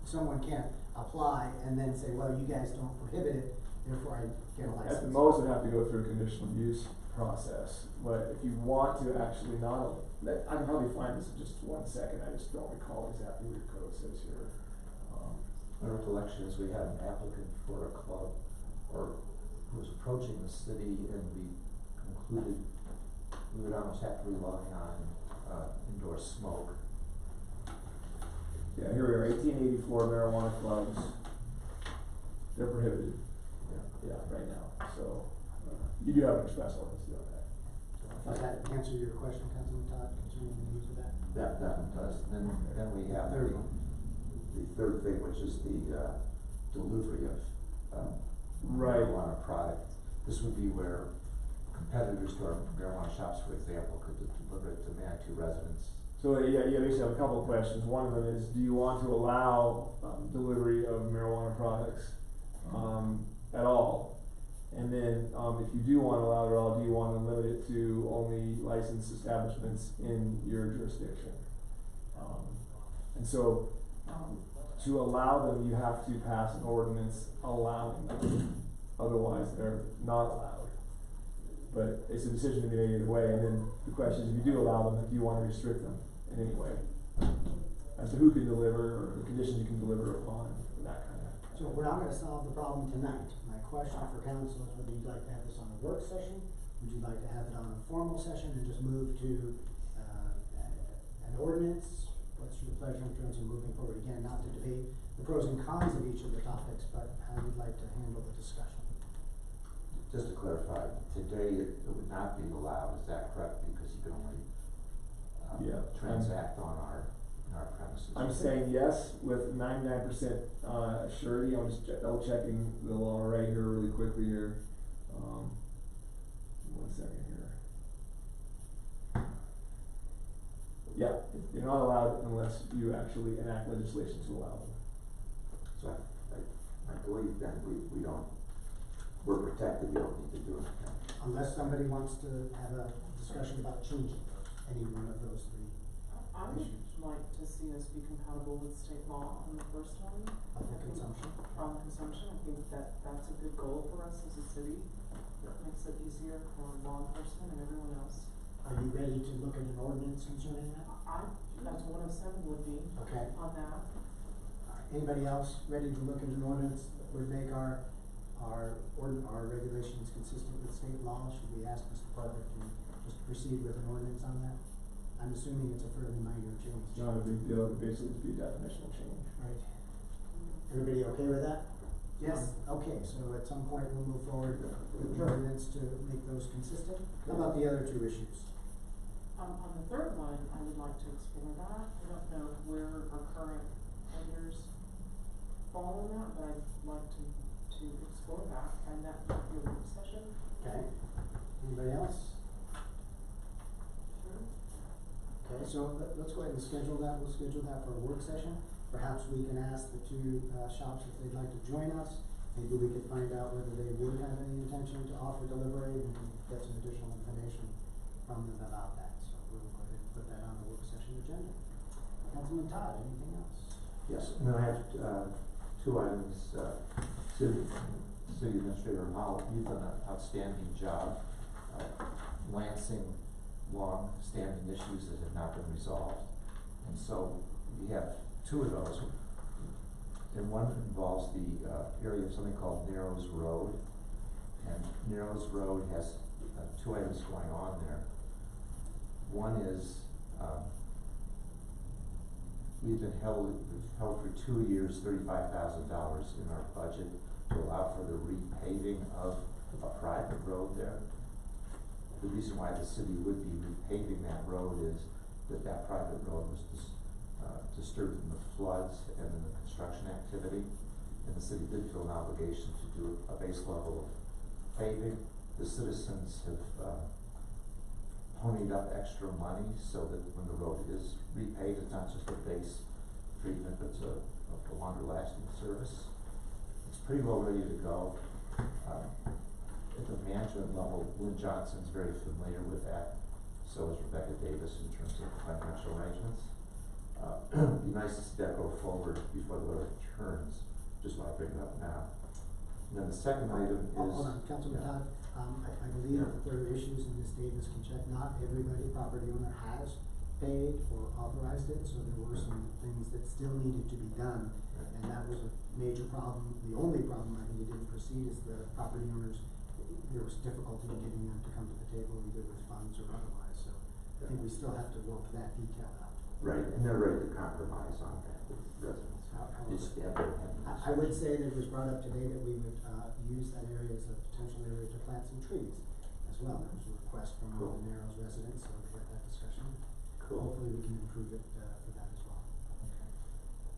[SPEAKER 2] someone can't apply and then say, well, you guys don't prohibit it, therefore I get a license.
[SPEAKER 15] At the most, it'd have to go through a conditional use process, but if you want to actually not, I can probably find this in just 1 second, I just don't recall exactly what your code says here.
[SPEAKER 18] My recollection is we had an applicant for a club, or who was approaching the city, and we concluded we would almost have to rely on indoor smoke.
[SPEAKER 15] Yeah, here we are, 1884 marijuana clubs, they're prohibited. Yeah, right now, so, you do have an express ordinance to do that.
[SPEAKER 2] Does that answer your question, Councilman Todd, concerning the use of that?
[SPEAKER 18] That one does. Then we have the third thing, which is the delivery of marijuana product. This would be where competitors to our marijuana shops, for example, could deliver it to Manitou residents
[SPEAKER 15] So you basically have a couple of questions. One of them is, do you want to allow delivery of marijuana products at all? And then if you do want to allow it at all, do you want to limit it to only licensed establishments in your jurisdiction? And so to allow them, you have to pass an ordinance allowing them. Otherwise, they're not allowed. But it's a decision to be made either way. And then the question is, if you do allow them, do you want to restrict them in any way as to who can deliver or the conditions you can deliver upon, and that kind of.
[SPEAKER 2] So we're not gonna solve the problem tonight. My question for council is whether you'd like to have this on a work session, would you like to have it on a formal session and just move to, an ordinance? What's your pleasure in terms of moving forward? Again, not to debate the pros and cons of each of the topics, but how you'd like to handle the discussion.
[SPEAKER 18] Just to clarify, today it would not be allowed, is that correct? Because you can only transact on in our premises.
[SPEAKER 15] I'm saying yes with 99% surety. I'm just double checking the law right here really quickly here. 1 second here. Yeah, you're not allowed unless you actually enact legislation to allow them.
[SPEAKER 18] So I believe that we're protected, we don't need to do it.
[SPEAKER 2] Unless somebody wants to have a discussion about changing any one of those three
[SPEAKER 19] I would
[SPEAKER 2] issues.
[SPEAKER 19] like to see us be compatible with state law on the first one.
[SPEAKER 2] Of the consumption.
[SPEAKER 19] On consumption, I think that's a good goal for us as a city. It makes it easier for law enforcement and everyone else.
[SPEAKER 2] Are you ready to look at an ordinance concerning that?
[SPEAKER 19] That's 107 would be
[SPEAKER 2] Okay.
[SPEAKER 19] on that.
[SPEAKER 2] Anybody else ready to look at an ordinance that would make our regulations consistent with state law? Should we ask Mr. Parker to just proceed with an ordinance on that? I'm assuming it's a fairly minor change.
[SPEAKER 15] It's not a big deal. It would basically be a definitional change.
[SPEAKER 2] Right. Everybody okay with that? Yes. Okay, so at some point we'll move forward with the ordinance to make those consistent. How about the other two issues?
[SPEAKER 19] On the third one, I would like to explore that. I don't know where our current vendors fall in that, but I'd like to explore that, and that might be a work session.
[SPEAKER 2] Okay. Anybody else?
[SPEAKER 19] Sure.
[SPEAKER 2] Okay, so let's go ahead and schedule that. We'll schedule that for a work session. Perhaps we can ask the two shops if they'd like to join us. Maybe we could find out whether they would have any intention to offer delivery, and we can get some additional information from them about that. So we'll go ahead and put that on the work session agenda. Councilman Todd, anything else?
[SPEAKER 18] Yes, and then I have two items. City Administrator Howell, you've done an outstanding job lancing long-standing issues that have not been resolved. And so we have two of those. And one involves the area of something called Narrows Road. And Narrows Road has two items going on there. One is we've held for 2 years $35,000 in our budget to allow for the repaving of a private road there. The reason why the city would be repaving that road is that private road was disturbed in the floods and in the construction activity. And the city did feel an obligation to do a base level of paving. The citizens have ponied up extra money so that when the road is repaved, it's not just a base treatment, but it's a longer lasting service. It's pretty well ready to go. At the management level, Lynn Johnson's very familiar with that. So is Rebecca Davis in terms of financial arrangements. It'd be nice to see that go forward before the weather turns, just why I bring it up now. And then the second item is.
[SPEAKER 2] Hold on, Councilman Todd. I believe that there are issues, and Ms. Davis can check, not everybody, property owner has paid or authorized it, so there were some things that still needed to be done. And that was a major problem. The only problem I think it didn't proceed is the property owners, there was difficulty in getting them to come to the table either with funds or otherwise, so I think we still have to work that detail out.
[SPEAKER 18] Right, and they're ready to compromise on that with residents.
[SPEAKER 2] I would say that it was brought up today that we would use that area as a potential area to plant some trees as well. There was a request from one of the Narrows residents, so we had that discussion.
[SPEAKER 18] Cool.
[SPEAKER 2] Hopefully we can improve it for that as well.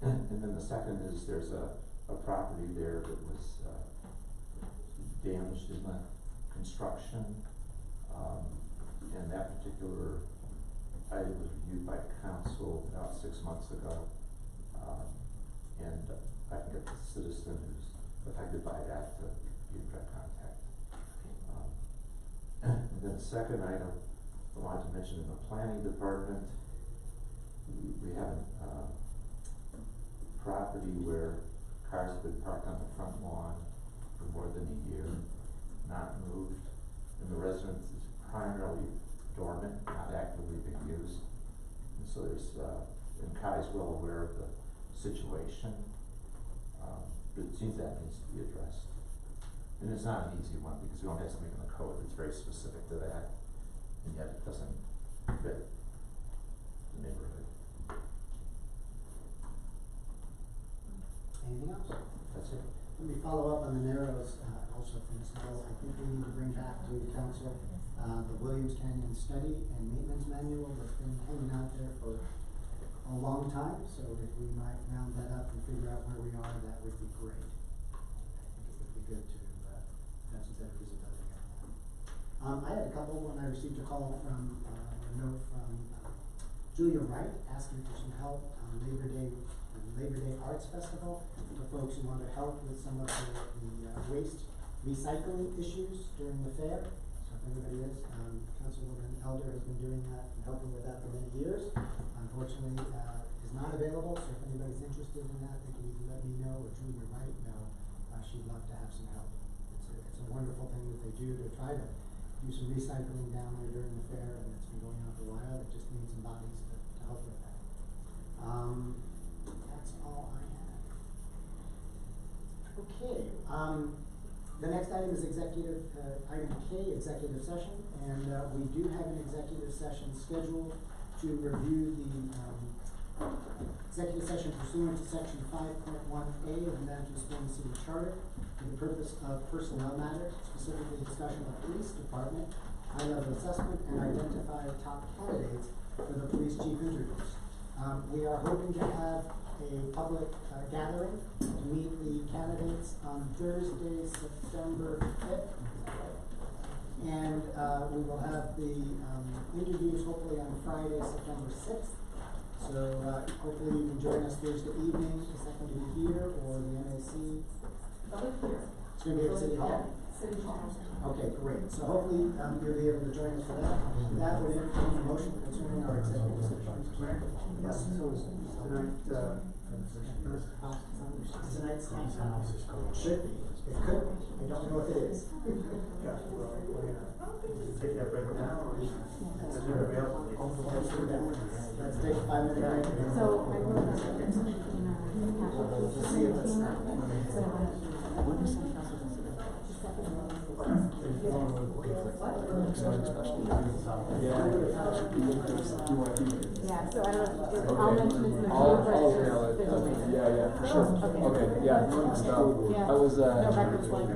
[SPEAKER 18] And then the second is there's a property there that was damaged in the construction, and that particular item was reviewed by council about 6 months ago. And I can get the citizen who's affected by that to be in direct contact. And then the second item I wanted to mention in the planning department, we have a property where cars have been parked on the front lawn for more than a year, not moved, and the residence is primarily dormant, not actively being used. And so there's, and Kai's well aware of the situation, but it seems that needs to be addressed. And it's not an easy one because we don't have something in the code that's very specific to that, and yet it doesn't fit the neighborhood.
[SPEAKER 2] Anything else?
[SPEAKER 18] That's it.
[SPEAKER 2] Let me follow up on the narrows, also from Ms. Hill. I think we need to bring back to the council, the Williams Canyon Study and Maintenance Manual that's been hanging out there for a long time, so if we might round that up and figure out where we are, that would be great. I think it would be good to, have some better visibility on that. I had a couple when I received a call from, a note from, Julia Wright asking for some help on Labor Day Arts Festival, for folks who want to help with some of the waste recycling issues during the fair. So if anybody is, Councilwoman Elder has been doing that and helping with that for many years. Unfortunately, is not available, so if anybody's interested in that, they can either let me know or Julia Wright know. She'd love to have some help. It's a wonderful thing that they do to try to do some recycling down there during the fair, and it's been going on for a while. It just needs some bodies to help with that. That's all I have. Okay, the next item is item K, executive session, and we do have an executive session scheduled to review the executive session pursuant to section 5.1A of the Manatee Springs City Charter for the purpose of personnel matters, specifically discussion of police department, high-level assessment, and identify top candidates for the police chief interviews. We are hoping to have a public gathering to meet the candidates on Thursday, September 5th. And we will have the interviews hopefully on Friday, September 6th. So hopefully you can join us Thursday evening. Is that going to be here or the MAC?
[SPEAKER 17] Here.
[SPEAKER 2] It's going to be at City Hall?
[SPEAKER 17] City Hall.
[SPEAKER 2] Okay, great. So hopefully you'll be able to join us for that. That would entertain a motion concerning our executive session. Yes. Tonight's should be. It could be. I don't know if it is.
[SPEAKER 8] Take that break now, or
[SPEAKER 2] Let's take a 5-minute break.
[SPEAKER 1] So I wrote that
[SPEAKER 2] To see if it's not.
[SPEAKER 1] Yeah, so I don't know, I'll mention this in the
[SPEAKER 15] I'll
[SPEAKER 1] future,
[SPEAKER 15] email it.
[SPEAKER 1] but
[SPEAKER 15] Yeah, for sure.
[SPEAKER 1] Okay.
[SPEAKER 15] Okay, yeah, good stuff.
[SPEAKER 1] Yeah.
[SPEAKER 15] I was,
[SPEAKER 1] No records like,